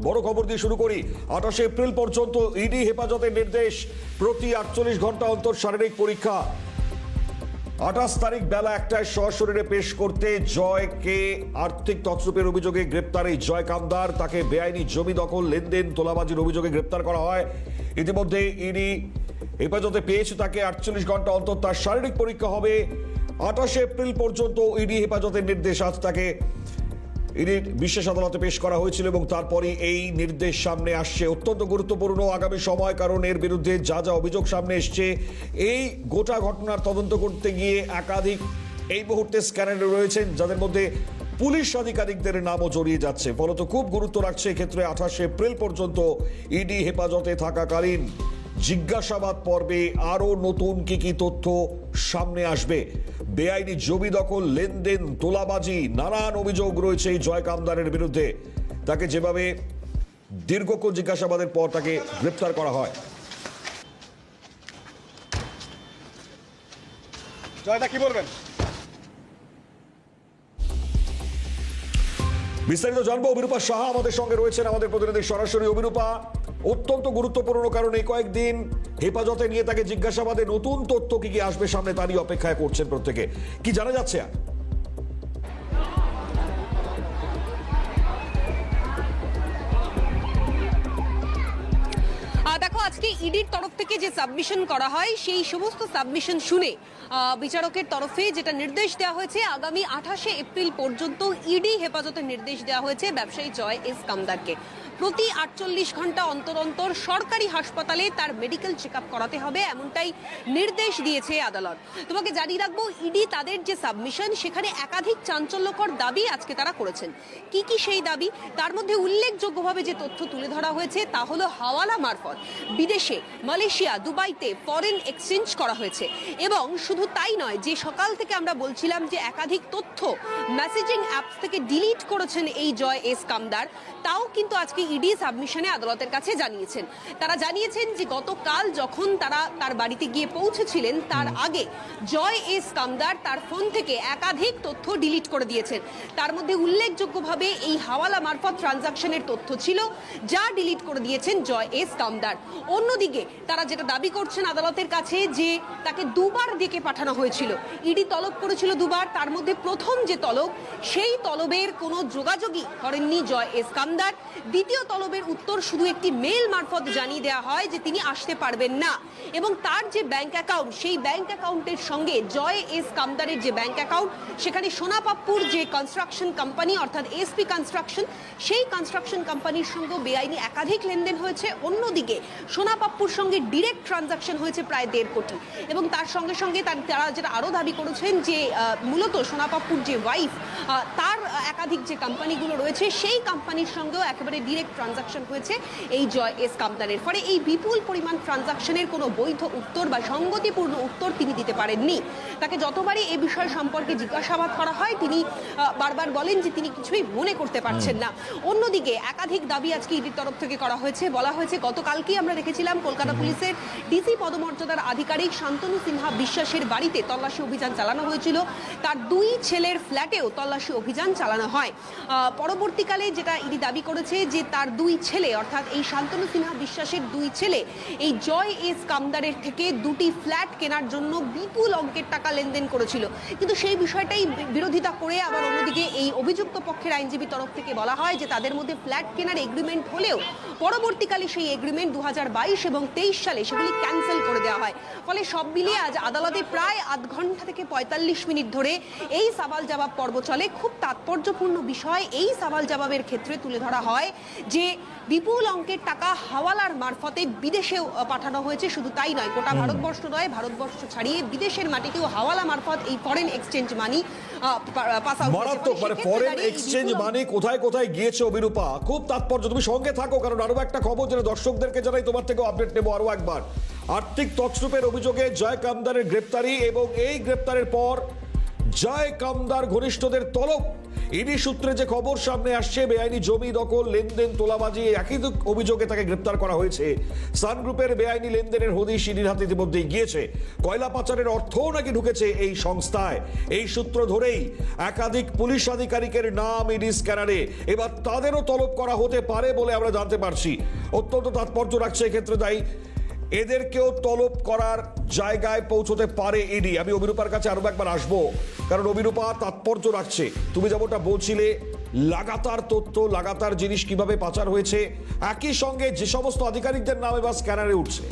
বড় খবর দিয়ে শুরু করি। 28 এপ্রিল পর্যন্ত ইডি হেফাজতের নির্দেশ, প্রতি 48 ঘন্টা অন্তর শারীরিক পরীক্ষা। 28 তারিখ বেলা 1টায় সশরীরে পেশ করতে জয়কে আর্থিক তছরূপের অভিযোগে গ্রেপ্তার এই জয় কামদার। তাকে বেআইনি জমি দখল, লেনদেন, তোলাবাজির অভিযোগে গ্রেপ্তার করা হয়। ইতিমধ্যে ইডি হেফাজতে পেয়েছে তাকে। 48 ঘন্টা অন্তর তার শারীরিক পরীক্ষা হবে। 28 এপ্রিল পর্যন্ত ইডি হেফাজতের নির্দেশ। আজ তাকে ইডির বিশেষ আদালতে পেশ করা হয়েছিল এবং তারপরে এই নির্দেশ সামনে আসছে। অত্যন্ত গুরুত্বপূর্ণ আগামী সময়, কারণ এর বিরুদ্ধে যা যা অভিযোগ সামনে এসছে, এই গোটা ঘটনার তদন্ত করতে গিয়ে একাধিক এই মুহূর্তে স্ক্যানারে রয়েছেন, যাদের মধ্যে পুলিশ আধিকারিকদের নামও জড়িয়ে যাচ্ছে। ফলত খুব গুরুত্ব রাখছে এক্ষেত্রে 28 এপ্রিল পর্যন্ত ইডি হেফাজতে থাকাকালীন জিজ্ঞাসাবাদ পর্বে আরো নতুন কি তথ্য সামনে আসবে। বেআইনি জমি দখল, লেনদেন, তোলাবাজি, নানান অভিযোগ রয়েছে এই জয় কামদারের বিরুদ্ধে। তাকে যেভাবে দীর্ঘক্ষণ জিজ্ঞাসাবাদের পর তাকে গ্রেপ্তার করা হয়। জয়দা কি বলবেন? বিস্তারিত জানবো। অভিরূপা সাহা আমাদের সঙ্গে রয়েছেন, আমাদের প্রতিনিধি সরাসরি। অভিরূপা, অত্যন্ত গুরুত্বপূর্ণ, কারণ এই কয়েকদিন হেফাজতে নিয়ে তাকে জিজ্ঞাসাবাদে নতুন তথ্য কি আসবে সামনে তারই অপেক্ষায় করছেন প্রত্যেকে। কি জানা যাচ্ছে? দেখো, আজকে ইডির তরফ থেকে যে সাবমিশন করা হয় সেই সমস্ত সাবমিশন শুনে বিচারকের তরফে যেটা নির্দেশ দেওয়া হয়েছে, আগামী 28 এপ্রিল পর্যন্ত ইডি হেফাজতের নির্দেশ দেওয়া হয়েছে ব্যবসায়ী জয় এস কামদারকে। প্রতি 48 ঘন্টা অন্তর অন্তর সরকারি হাসপাতালে তার মেডিকেল চেক আপ করাতে হবে, এমনটাই নির্দেশ দিয়েছে আদালত। তোমাকে জানিয়ে রাখবো, ইডি তাদের যে সাবমিশন, সেখানে একাধিক চাঞ্চল্যকর দাবি আজকে তারা করেছেন। কি কি সেই দাবি? তার মধ্যে উল্লেখযোগ্যভাবে যে তথ্য তুলে ধরা হয়েছে তা হলো হাওয়ালা মারফত বিদেশে, মালয়েশিয়া, দুবাইতে ফরেন এক্সচেঞ্জ করা হয়েছে। এবং শুধু তাই নয়, যে সকাল থেকে আমরা বলছিলাম যে একাধিক তথ্য মেসেজিং অ্যাপস থেকে ডিলিট করেছেন এই জয় এস কামদার, তাও কিন্তু আজকে ইডি সাবমিশনে আদালতের কাছে জানিয়েছেন। তারা জানিয়েছেন যে গতকাল যখন তারা তার বাড়িতে গিয়ে পৌঁছেছিলেন, তার আগে জয় এস কামদার তার ফোন থেকে একাধিক তথ্য ডিলিট করে দিয়েছেন। তার মধ্যে উল্লেখযোগ্যভাবে এই হাওয়ালা মারফত ট্রানজাকশনের তথ্য ছিল, যা ডিলিট করে দিয়েছেন জয় এস কামদার। অন্যদিকে তারা যেটা দাবি করছেন আদালতের কাছে, যে তাকে দুবার ডেকে পাঠানো হয়েছিল। ইডি তলব করেছিল দুবার, তার মধ্যে প্রথম যে তলব, সেই তলবের কোনো যোগাযোগই করেননি জয় এস কামদার। দ্বিতীয় তলবের উত্তর শুধু একটি মেল মারফত জানিয়ে দেওয়া হয় যে তিনি আসতে পারবেন না। এবং তার যে ব্যাংক অ্যাকাউন্ট, সেই ব্যাংক অ্যাকাউন্টের সঙ্গে জয় এস কামদারের যে ব্যাংক অ্যাকাউন্ট, সেখানে সোনাপাপ্পুর যে কনস্ট্রাকশন কোম্পানি অর্থাৎ এসপি কনস্ট্রাকশন, সেই কনস্ট্রাকশন কোম্পানির সঙ্গে বেআইনি একাধিক লেনদেন হয়েছে। অন্যদিকে সোনাপাপ্পুর সঙ্গে ডিরেক্ট ট্রানজাকশন হয়েছে প্রায় 1.5 কোটি। এবং তার সঙ্গে সঙ্গে তারা যেটা আরও দাবি করেছেন, যে মূলত সোনাপাপ্পুর যে ওয়াইফ, তার একাধিক যে কোম্পানিগুলো রয়েছে, সেই কোম্পানির সঙ্গেও একেবারে ডিরেক্ট ট্রানজাকশন হয়েছে এই জয় এস কামদারের। ফলে এই বিপুল পরিমাণ ট্রানজাকশনের কোনো বৈধ উত্তর বা সঙ্গতিপূর্ণ উত্তর তিনি দিতে পারেননি। তাকে যতবারই এই বিষয় সম্পর্কে জিজ্ঞাসাবাদ করা হয়, তিনি বারবার বলেন যে তিনি কিছুই মনে করতে পারছেন না। অন্যদিকে একাধিক দাবি আজকে ইডির তরফ থেকে করা হয়েছে। বলা হয়েছে, গতকালকেই আমরা দেখেছিলাম কলকাতা পুলিশের ডিসি পদমর্যাদার আধিকারিক শান্তনু সিনহা বিশ্বাসের বাড়িতে তল্লাশি অভিযান চালানো হয়েছিল। তার 2 ছেলের ফ্ল্যাটেও তল্লাশি অভিযান চালানো হয়। পরবর্তীকালে যেটা ইডি দাবি করেছে, যে তার 2 ছেলে, অর্থাৎ এই শান্তনু সিনহা বিশ্বাসের 2 ছেলে এই জয় এস কামদারের থেকে 2টি ফ্ল্যাট কেনার জন্য বিপুল অঙ্কের টাকা লেনদেন করেছিল। কিন্তু সেই বিষয়টাই বিরোধিতা করে আবার অন্যদিকে এই অভিযুক্ত পক্ষের আইনজীবীর তরফ থেকে বলা হয় যে তাদের মধ্যে ফ্ল্যাট কেনার এগ্রিমেন্ট হলেও পরবর্তীকালে সেই এগ্রিমেন্ট 2022 এবং 23 সালে সেগুলি ক্যান্সেল করে দেওয়া হয়। ফলে সব মিলিয়ে আজ আদালতে প্রায় আধ ঘন্টা থেকে 45 মিনিট ধরে এই সওয়াল জবাব পর্ব চলে। খুব তাৎপর্যপূর্ণ বিষয় এই সওয়াল জবাবের ক্ষেত্রে তুলে ধরা হয় যে বিপুল অঙ্কের টাকা হাওয়ালার মারফতে বিদেশেও পাঠানো হয়েছে। শুধু তাই নয়, গোটা ভারতবর্ষ নয়, ভারতবর্ষ ছাড়িয়ে বিদেশের মাটিতেও হাওয়ালা মারফত এই ফরেন এক্সচেঞ্জ মানি পাস আউট মারাত্মক, মানে ফরেন এক্সচেঞ্জ মানি কোথায় কোথায় গিয়েছে অভিরূপা, খুব তাৎপর্য। তুমি সঙ্গে থাকো, কারণ আরো একটা খবর যেটা দর্শকদেরকে জানাই, তোমার থেকেও আপডেট নেবো আরো একবার। আর্থিক তছরূপের অভিযোগে জয় কামদারের গ্রেপ্তারি, এবং এই গ্রেপ্তারের পর জয় কামদার ঘনিষ্ঠদের তলব। ইডি সূত্রে যে খবর সামনে আসছে, বেআইনি জমি দখল, লেনদেন, তোলাবাজি, একই অভিযোগে তাকে গ্রেপ্তার করা হয়েছে। সান গ্রুপের বেআইনি লেনদেনের হদিশ ইডির হাতে ইতিমধ্যেই গিয়েছে। কয়লা পাচারের অর্থও নাকি ঢুকেছে এই সংস্থায়। এই সূত্র ধরেই একাধিক পুলিশ আধিকারিকের নাম ইডি স্ক্যানারে। এবার তাদেরও তলব করা হতে পারে বলে আমরা জানতে পারছি। অত্যন্ত তাৎপর্য রাখছে এক্ষেত্রে, তাই এদেরকেও তলব করার জায়গায় পৌঁছতে পারে ইডি। আমি অভিরূপার কাছে আরো একবার আসবো, কারণ অভিরূপা তাৎপর্য রাখছে। তুমি যেমনটা বলছিলে, লাগাতার তথ্য, লাগাতার জিনিস কিভাবে পাচার হয়েছে, একই সঙ্গে যে সমস্ত আধিকারিকদের নাম এবার স্ক্যানারে উঠছে।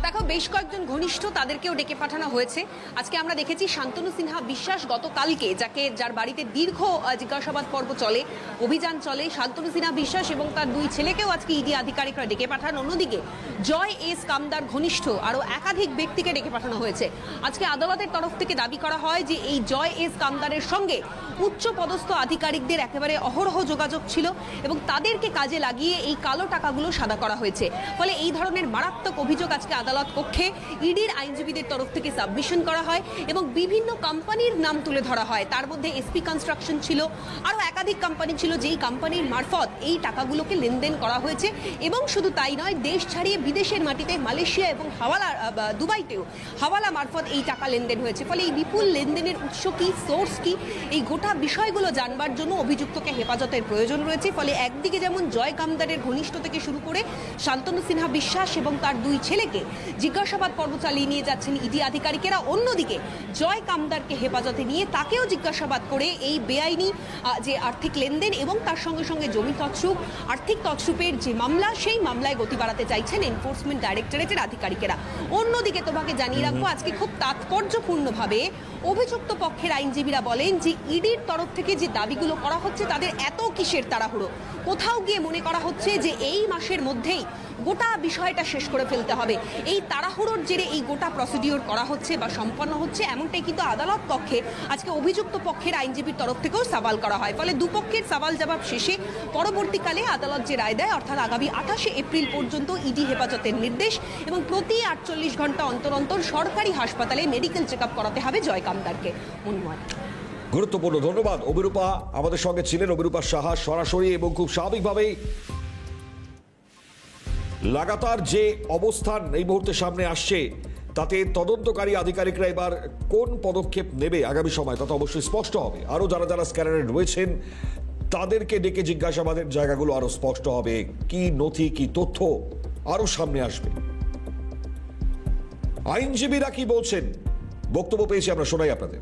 দেখো, বেশ কয়েকজন ঘনিষ্ঠ তাদেরকেও ডেকে পাঠানো হয়েছে। আজকে আমরা দেখেছি শান্তনু সিনহা বিশ্বাস গতকালকে, যার বাড়িতে দীর্ঘ জিজ্ঞাসাবাদ পর্ব চলে, অভিযান চলে, শান্তনু সিনহা বিশ্বাস এবং তার দুই ছেলেকেও আজকে ইডি আধিকারিকরা ডেকে পাঠান। অন্যদিকে জয় এস কামদার ঘনিষ্ঠ আরও একাধিক ব্যক্তিকে ডেকে পাঠানো হয়েছে। আজকে আদালতের তরফ থেকে দাবি করা হয় যে এই জয় এস কামদারের সঙ্গে উচ্চ পদস্থ আধিকারিকদের একেবারে অহরহ যোগাযোগ ছিল এবং তাদেরকে কাজে লাগিয়ে এই কালো টাকাগুলো সাদা করা হয়েছে। ফলে এই ধরনের মারাত্মক অভিযোগ আজকে আদালত কক্ষে ইডির আইনজীবীদের তরফ থেকে সাবমিশন করা হয় এবং বিভিন্ন কোম্পানির নাম তুলে ধরা হয়। তার মধ্যে এসপি কনস্ট্রাকশন ছিল, আরও একাধিক কোম্পানি ছিল যেই কোম্পানির মারফত এই টাকাগুলোকে লেনদেন করা হয়েছে। এবং শুধু তাই নয়, দেশ ছাড়িয়ে বিদেশের মাটিতে মালয়েশিয়া এবং দুবাইতেও হাওয়ালা মারফত এই টাকা লেনদেন হয়েছে। ফলে এই বিপুল লেনদেনের উৎস কি, সোর্স কি, এই গোটা বিষয়গুলো জানবার জন্য অভিযুক্তকে হেফাজতের প্রয়োজন রয়েছে। ফলে একদিকে যেমন জয় কামদারের ঘনিষ্ঠ থেকে শুরু করে শান্তনু সিনহা বিশ্বাস এবং তার দুই ছেলেকে জিজ্ঞাসাবাদ পর্ব চালিয়ে নিয়ে যাচ্ছেন ইডি আধিকারিকেরা, অন্যদিকে জয় কামদারকে হেফাজতে নিয়ে তাকেও জিজ্ঞাসাবাদ করে এই বেআইনি যে আর্থিক লেনদেন এবং তার সঙ্গে সঙ্গে জমি তছরূপ, আর্থিক তছরূপের যে মামলা, সেই মামলায় গতি বাড়াতে চাইছেন এনফোর্সমেন্ট ডাইরেক্টরেটের আধিকারিকেরা। অন্যদিকে তোমাকে জানিয়ে রাখবো, আজকে খুব তাৎপর্যপূর্ণভাবে অভিযুক্ত পক্ষের আইনজীবীরা বলেন যে ইডির তরফ থেকে যে দাবিগুলো করা হচ্ছে তাদের এত কিসের তাড়াহুড়ো। কোথাও গিয়ে মনে করা হচ্ছে যে এই মাসের মধ্যেই গোটা বিষয়টা শেষ করে ফেলতে হবে। এই তাড়াহুড়োর জেরে এই গোটা প্রসিডিওর করা হচ্ছে বা সম্পন্ন হচ্ছে, এমনটাই কিন্তু আদালত পক্ষে আজকে অভিযুক্ত পক্ষের আইনজীবীর তরফ থেকেও সওয়াল করা হয়। ফলে দুপক্ষের সওয়াল জবাব শেষে পরবর্তীকালে আদালত যে রায় দেয়, অর্থাৎ আগামী 28শে এপ্রিল পর্যন্ত ইডি হেফাজতের নির্দেশ এবং প্রতি 48 ঘন্টা অন্তর অন্তর সরকারি হাসপাতালে মেডিকেল চেক আপ করাতে হবে জয় কামদারকে। মনমোহন, গুরুত্বপূর্ণ। ধন্যবাদ অভিরূপা, আমাদের সঙ্গে ছিলেন অভিরূপা সাহা সরাসরি। এবং খুব স্বাভাবিকভাবেই লাগাতার যে অবস্থান এই মুহূর্তে সামনে আসছে, তাতে তদন্তকারী আধিকারিকরা এবার কোন পদক্ষেপ নেবে আগামী সময় তা তো অবশ্যই স্পষ্ট হবে। আরও যারা যারা স্ক্যানারে রয়েছেন তাদেরকে ডেকে জিজ্ঞাসাবাদের জায়গাগুলো আরো স্পষ্ট হবে। কি নথি, কি তথ্য আরো সামনে আসবে। আইনজীবীরা কি বলছেন, বক্তব্য পেয়েছি, আমরা শোনাই আপনাদের।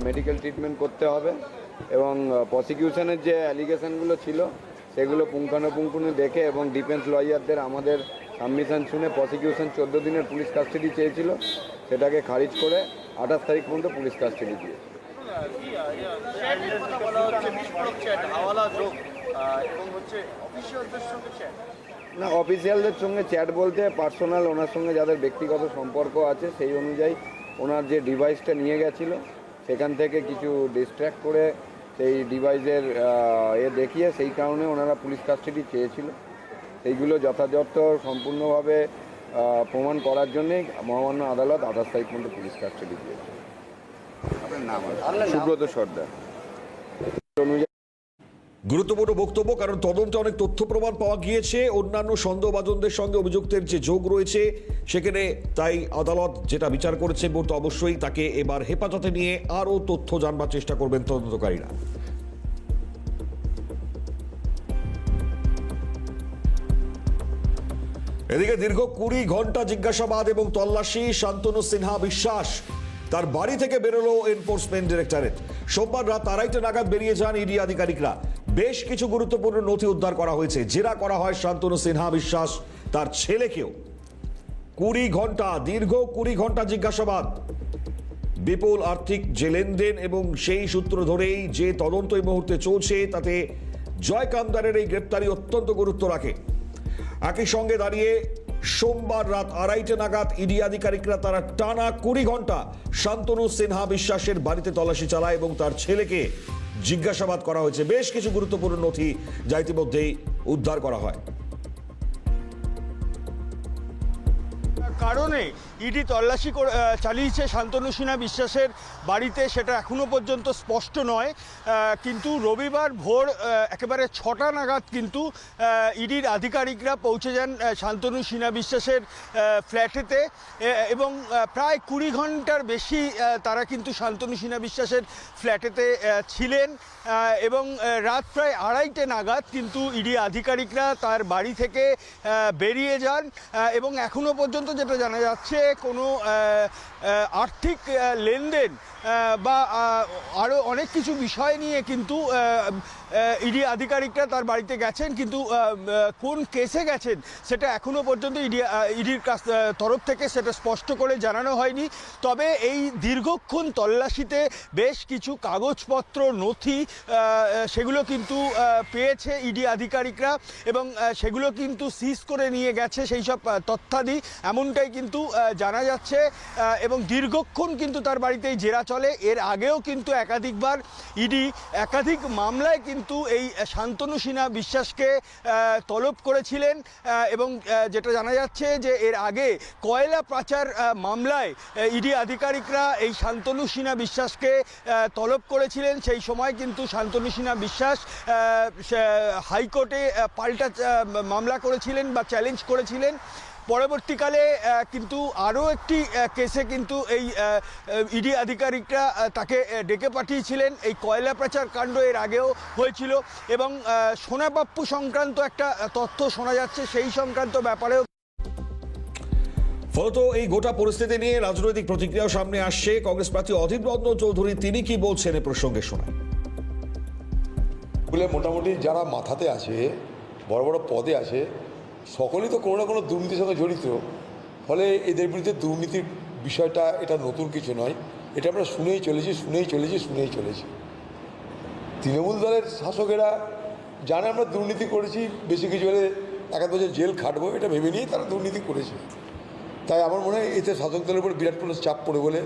মেডিকেল ট্রিটমেন্ট করতে হবে এবং প্রসিকিউশনের যে অ্যালিগেশনগুলো ছিল সেগুলো পুঙ্খানুপুঙ্খ দেখে এবং ডিফেন্স লয়ারদের আমাদের সাবমিশন শুনে প্রসিকিউশন 14 দিনের পুলিশ কাস্টাডি চেয়েছিল, সেটাকে খারিজ করে 28 তারিখ পর্যন্ত পুলিশ কাস্টাডি দিয়েছে। না, অফিসিয়ালদের সঙ্গে চ্যাট বলতে পার্সোনাল ওনার সঙ্গে যাদের ব্যক্তিগত সম্পর্ক আছে সেই অনুযায়ী ওনার যে ডিভাইসটা নিয়ে গেছিলো সেখান থেকে কিছু ডিস্ট্র্যাক্ট করে সেই ডিভাইসের দেখিয়ে সেই কারণে ওনারা পুলিশ কাস্টাডি চেয়েছিল। সেইগুলো যথাযথ সম্পূর্ণভাবে প্রমাণ করার জন্যেই মহামান্য আদালত 28 তারিখ পর্যন্ত পুলিশ কাস্টাডি দিয়েছে। আপনার নাম? সুব্রত সর্দার। গুরুত্বপূর্ণ বক্তব্য, কারণ তদন্তে অনেক তথ্য প্রমাণ পাওয়া গিয়েছে, অন্যান্য সন্দেহভাজনদের সঙ্গে অভিযুক্তের যে যোগ রয়েছে সেখানে। তাই আদালত যেটা বিচার করেছে বলতে অবশ্যই তাকে এবার হেফাজতে নিয়ে আরও তথ্য জানবার চেষ্টা করবেন তদন্তকারীরা। এদিকে দীর্ঘ 20 ঘন্টা জিজ্ঞাসাবাদ এবং তল্লাশি, শান্তনু সিনহা বিশ্বাস তার বাড়ি থেকে বেরোলো এনফোর্সমেন্ট ডাইরেক্টরেট। সোমবার রাত 2:30 নাগাদ বেরিয়ে যান ইডি আধিকারিকরা। বেশ কিছু গুরুত্বপূর্ণ নথি উদ্ধার করা হয়েছে। জেরা করা হয় শান্তনু সিনহা বিশ্বাস তার ছেলেকেও। 20 ঘন্টা, দীর্ঘ 20 ঘন্টা জিজ্ঞাসাবাদ, বিপুল আর্থিক যে লেনদেন এবং সেই সূত্র ধরেই যে তদন্ত এই মুহূর্তে চলছে, তাতে জয় কামদারের এই গ্রেপ্তারি অত্যন্ত গুরুত্ব রাখে। একই সঙ্গে দাঁড়িয়ে সোমবার রাত 2:30 নাগাদ ইডি আধিকারিকরা তারা টানা 20 ঘন্টা শান্তনু সিনহা বিশ্বাসের বাড়িতে তল্লাশি চালায় এবং তার ছেলেকে জিজ্ঞাসাবাদ করা হয়েছে। বেশ কিছু গুরুত্বপূর্ণ নথি যা ইতিমধ্যেই উদ্ধার করা হয়। কারণে ইডি তল্লাশি চালিয়েছে শান্তনু সিনহা বিশ্বাসের বাড়িতে সেটা এখনো পর্যন্ত স্পষ্ট নয়, কিন্তু রবিবার ভোর একেবারে 6টা নাগাদ কিন্তু ইডির আধিকারিকরা পৌঁছে যান শান্তনু সিনহা বিশ্বাসের ফ্ল্যাটেতে এবং প্রায় 20 ঘন্টার বেশি তারা কিন্তু শান্তনু সিনহা বিশ্বাসের ফ্ল্যাটেতে ছিলেন এবং রাত প্রায় 2:30 নাগাদ কিন্তু ইডি আধিকারিকরা তার বাড়ি থেকে বেরিয়ে যান এবং এখনো পর্যন্ত যেটা জানা যাচ্ছে কোনো আর্থিক লেনদেন বা আরও অনেক কিছু বিষয় নিয়ে কিন্তু ইডি আধিকারিকরা তার বাড়িতে গেছেন, কিন্তু কোন কেসে গেছেন সেটা এখনও পর্যন্ত ইডির তরফ থেকে সেটা স্পষ্ট করে জানানো হয়নি। তবে এই দীর্ঘক্ষণ তল্লাশিতে বেশ কিছু কাগজপত্র নথি সেগুলো কিন্তু পেয়েছে ইডি আধিকারিকরা এবং সেগুলো কিন্তু সিজ করে নিয়ে গেছে সেই সব তথ্যাদি, এমনটাই কিন্তু জানা যাচ্ছে এবং দীর্ঘক্ষণ কিন্তু তার বাড়িতেই জেরা চলে। এর আগেও কিন্তু একাধিকবার ইডি একাধিক মামলায় কিন্তু এই শান্তনু সিনহা বিশ্বাসকে তলব করেছিলেন এবং যেটা জানা যাচ্ছে যে এর আগে কয়লা পাচার মামলায় ইডি আধিকারিকরা এই শান্তনু সিনহা বিশ্বাসকে তলব করেছিলেন। সেই সময় কিন্তু শান্তনু সিনহা বিশ্বাস হাইকোর্টে পাল্টা মামলা করেছিলেন বা চ্যালেঞ্জ করেছিলেন। পরবর্তীকালে কিন্তু আরও একটি কেসে কিন্তু এই ইডি আধিকারিকরা তাকে ডেকে পাঠিয়েছিলেন। এই কয়লা পাচার কাণ্ড এর আগেও হয়েছিল এবং সোনাপাপ্পু সংক্রান্ত একটা তথ্য শোনা যাচ্ছে, সেই সংক্রান্ত ব্যাপারেও। ফলত এই গোটা পরিস্থিতি নিয়ে রাজনৈতিক প্রতিক্রিয়াও সামনে আসছে। কংগ্রেস প্রার্থী অধীর রঞ্জন চৌধুরী তিনি কি বলছেন এ প্রসঙ্গে শোনায়। মোটামুটি যারা মাথাতে আছে, বড় বড় পদে আছে, সকলেই তো কোনো না কোনো দুর্নীতির সঙ্গে জড়িত। ফলে এদের বিরুদ্ধে দুর্নীতির বিষয়টা এটা নতুন কিছু নয়, এটা আমরা শুনেই চলেছি। তৃণমূল দলের শাসকেরা জানে আমরা দুর্নীতি করেছি, বেশি কিছু হলে 1 বছর জেল খাটবো, এটা ভেবে নিয়েই তারা দুর্নীতি করেছে। তাই আমার মনে হয় এতে শাসক দলের উপর বিরাট কোনো চাপ পড়ে বলে